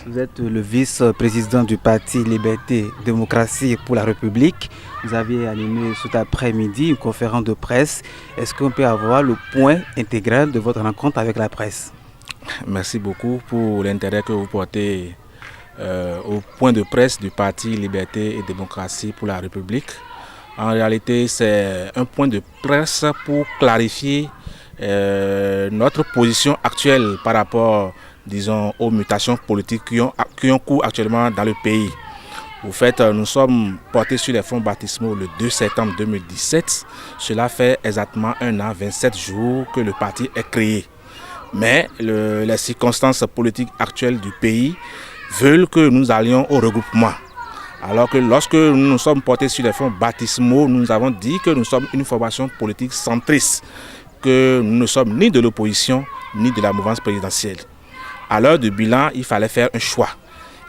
Vous êtes le vice-président du parti Liberté, Démocratie pour la République. Vous avez animé cet après-midi une conférence de presse. Est-ce qu'on peut avoir le point intégral de votre rencontre avec la presse? Merci beaucoup pour l'intérêt que vous portez au point de presse du parti Liberté et Démocratie pour la République. En réalité, c'est un point de presse pour clarifier notre position actuelle par rapport, disons, aux mutations politiques qui ont cours actuellement dans le pays. Au fait, nous sommes portés sur les fonds baptismaux le 2 septembre 2017. Cela fait exactement 1 an, 27 jours que le parti est créé. Mais les circonstances politiques actuelles du pays veulent que nous allions au regroupement. Alors que lorsque nous nous sommes portés sur les fonds baptismaux, nous avons dit que nous sommes une formation politique centriste, que nous ne sommes ni de l'opposition ni de la mouvance présidentielle. À l'heure du bilan, il fallait faire un choix.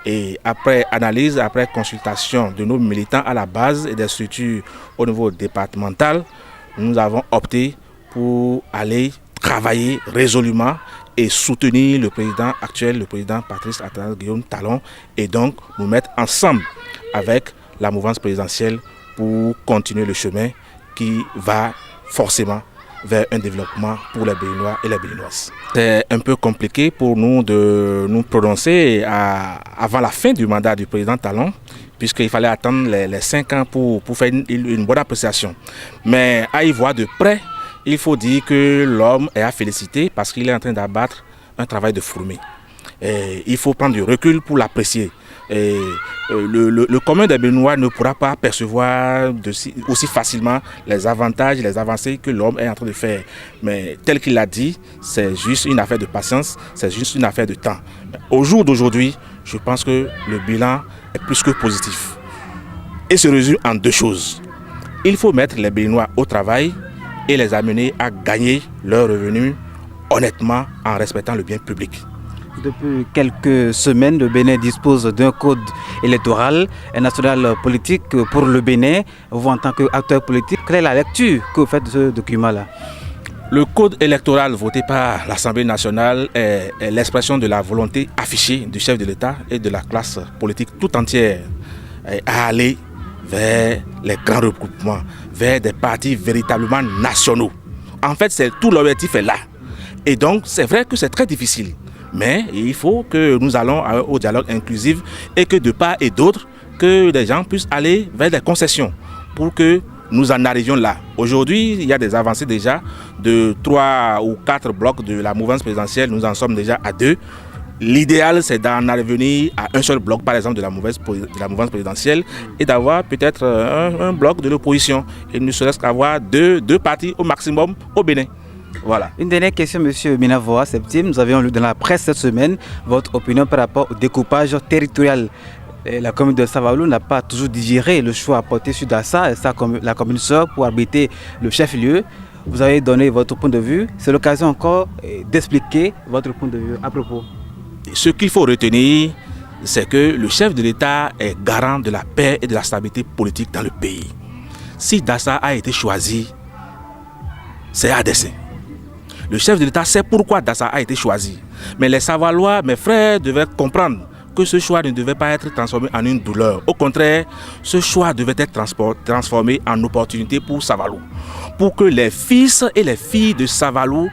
Et après analyse, après consultation de nos militants à la base et des structures au niveau départemental, nous avons opté pour aller travailler résolument et soutenir le président actuel, le président Patrice Guillaume Talon, et donc nous mettre ensemble avec la mouvance présidentielle pour continuer le chemin qui va forcément vers un développement pour les Béninois et les Béninoises. C'est un peu compliqué pour nous de nous prononcer avant la fin du mandat du président Talon, puisqu'il fallait attendre les 5 ans pour faire une bonne appréciation. Mais à y voir de près, il faut dire que l'homme est à féliciter parce qu'il est en train d'abattre un travail de fourmi. Et il faut prendre du recul pour l'apprécier. Le commun des Béninois ne pourra pas percevoir aussi facilement les avantages et les avancées que l'homme est en train de faire. Mais tel qu'il l'a dit, c'est juste une affaire de patience, c'est juste une affaire de temps. Au jour d'aujourd'hui, je pense que le bilan est plus que positif. Et se résume en 2 choses. Il faut mettre les Béninois au travail et les amener à gagner leurs revenus honnêtement en respectant le bien public. Depuis quelques semaines, le Bénin dispose d'un code électoral et national politique pour le Bénin. Vous, en tant qu'acteur politique, quelle est la lecture que vous faites de ce document-là? Le code électoral voté par l'Assemblée nationale est l'expression de la volonté affichée du chef de l'État et de la classe politique tout entière à aller vers les grands regroupements, vers des partis véritablement nationaux. En fait, tout l'objectif est là. Et donc, c'est vrai que c'est très difficile. Mais il faut que nous allons au dialogue inclusif et que de part et d'autre, que les gens puissent aller vers des concessions pour que nous en arrivions là. Aujourd'hui, il y a des avancées déjà de 3 ou 4 blocs de la mouvance présidentielle. Nous en sommes déjà à 2. L'idéal, c'est d'en arriver à un seul bloc, par exemple, de la mouvance présidentielle et d'avoir peut-être un bloc de l'opposition. Et ne serait-ce qu'avoir deux partis au maximum au Bénin. Voilà. Une dernière question, M. Minavoa Septime. Nous avions lu dans la presse cette semaine votre opinion par rapport au découpage territorial. La commune de Savalou n'a pas toujours digéré le choix porté sur Dassa, la commune sœur, pour abriter le chef-lieu. Vous avez donné votre point de vue. C'est l'occasion encore d'expliquer votre point de vue à propos. Ce qu'il faut retenir, c'est que le chef de l'État est garant de la paix et de la stabilité politique dans le pays. Si Dassa a été choisi, c'est à dessein. Le chef de l'État sait pourquoi Dassa a été choisi. Mais les Savalois, mes frères, devaient comprendre que ce choix ne devait pas être transformé en une douleur. Au contraire, ce choix devait être transformé en opportunité pour Savalou. Pour que les fils et les filles de Savalou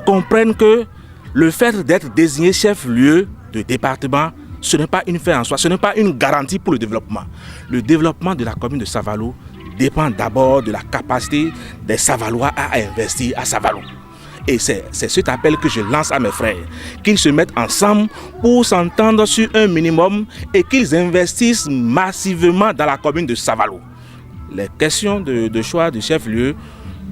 comprennent que le fait d'être désigné chef-lieu de département, ce n'est pas une fin en soi, ce n'est pas une garantie pour le développement. Le développement de la commune de Savalou dépend d'abord de la capacité des Savalois à investir à Savalou. Et c'est cet appel que je lance à mes frères, qu'ils se mettent ensemble pour s'entendre sur un minimum et qu'ils investissent massivement dans la commune de Savalou. Les questions de choix du chef-lieu,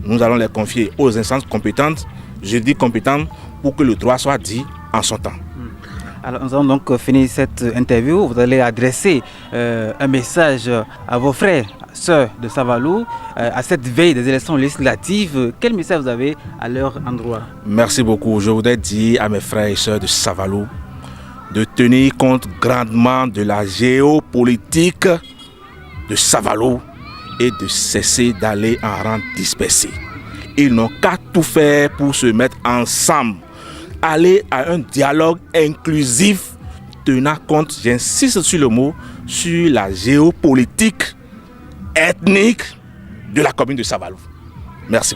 nous allons les confier aux instances compétentes. Je dis compétentes pour que le droit soit dit en son temps. Alors nous allons donc finir cette interview. Vous allez adresser un message à vos frères, sœurs de Savalou, à cette veille des élections législatives. Quel message vous avez à leur endroit? Merci beaucoup. Je voudrais dire à mes frères et sœurs de Savalou de tenir compte grandement de la géopolitique de Savalou et de cesser d'aller en rang dispersé. Ils n'ont qu'à tout faire pour se mettre ensemble, aller à un dialogue inclusif tenant compte, j'insiste sur le mot, sur la géopolitique ethnique de la commune de Savalou. Merci.